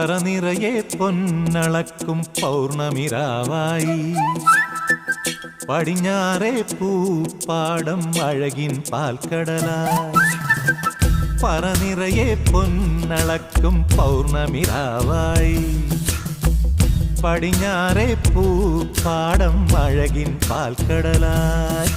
പറനിറയെ പൊന്നളക്കും പൗർണമിരാവായി പടിഞ്ഞാറേ പൂപ്പാടം അഴകിൻ പാൽക്കടലായി പറനിറയെ പൊന്നളക്കും പൗർണമിരാവായി പടിഞ്ഞാറേ പൂപ്പാടം അഴകിൻ പാൽക്കടലായി